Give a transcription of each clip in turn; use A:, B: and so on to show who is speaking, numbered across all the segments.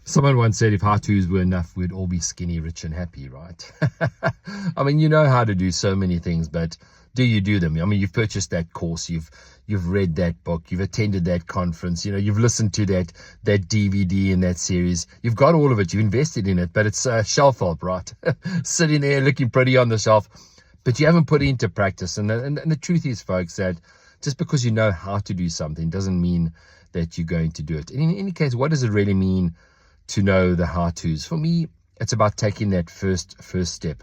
A: Someone once said if how-tos were enough, we'd all be skinny, rich, and happy, right? I mean, you know how to do so many things, but do you do them? I mean, you've purchased that course, you've read that book, you've attended that conference, you've listened to that DVD and that series. You've got all of it, you've invested in it, but it's shelf help, right? Sitting there looking pretty on the shelf, but you haven't put it into practice. And the truth is, folks, that just because you know how to do something doesn't mean that you're going to do it. And in any case, what does it really mean to know the how-tos? For me, it's about taking that first step,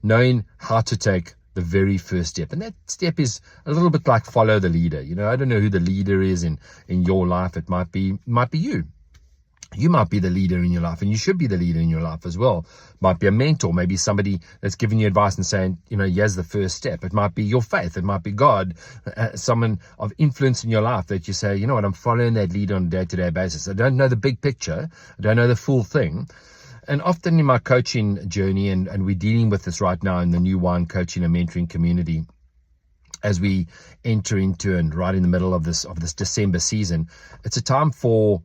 A: knowing how to take the very first step. And that step is a little bit like follow the leader. I don't know who the leader is in your life. It might be you. You might be the leader in your life, and you should be the leader in your life as well. Might be a mentor, maybe somebody that's giving you advice and saying, here's the first step. It might be your faith. It might be God, someone of influence in your life that you say, you know what, I'm following that leader on a day-to-day basis. I don't know the big picture. I don't know the full thing. And often in my coaching journey, and we're dealing with this right now in the New Wine coaching and mentoring community, as we enter into and right in the middle of this December season, it's a time for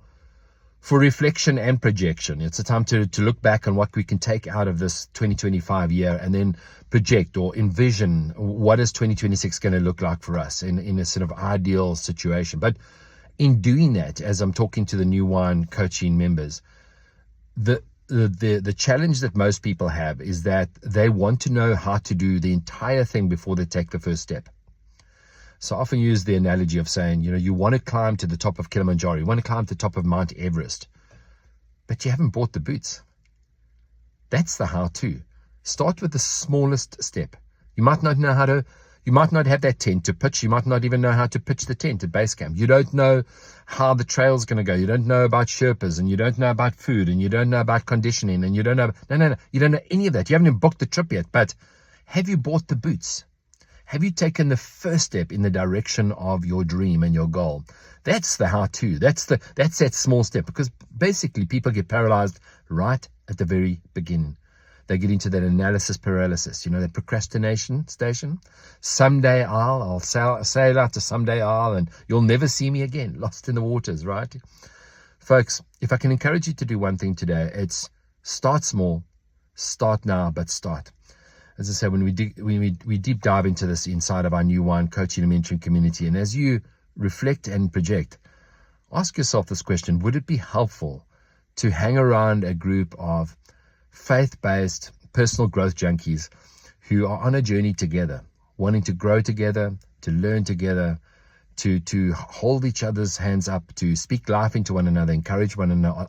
A: reflection and projection. It's a time to look back on what we can take out of this 2025 year and then project or envision what is 2026 going to look like for us in a sort of ideal situation. But in doing that, as I'm talking to the New Wine coaching members, the challenge that most people have is that they want to know how to do the entire thing before they take the first step. So I often use the analogy of saying, you want to climb to the top of Kilimanjaro, you want to climb to the top of Mount Everest, but you haven't bought the boots. That's the how-to. Start with the smallest step. You might not have that tent to pitch. You might not even know how to pitch the tent at base camp. You don't know how the trail's going to go. You don't know about Sherpas, and you don't know about food, and you don't know about conditioning, and you don't know, you don't know any of that. You haven't even booked the trip yet, but have you bought the boots? Have you taken the first step in the direction of your dream and your goal? That's the how-to. That's that small step, because basically people get paralyzed right at the very beginning. They get into that analysis paralysis, that procrastination station. Someday I'll sail out to someday and you'll never see me again, lost in the waters, right? Folks, if I can encourage you to do one thing today, it's start small, start now, but start. As I said, when we deep dive into this inside of our New Wine coaching and mentoring community, and as you reflect and project, ask yourself this question: would it be helpful to hang around a group of faith-based personal growth junkies who are on a journey together, wanting to grow together, to learn together, to hold each other's hands up, to speak life into one another, encourage one another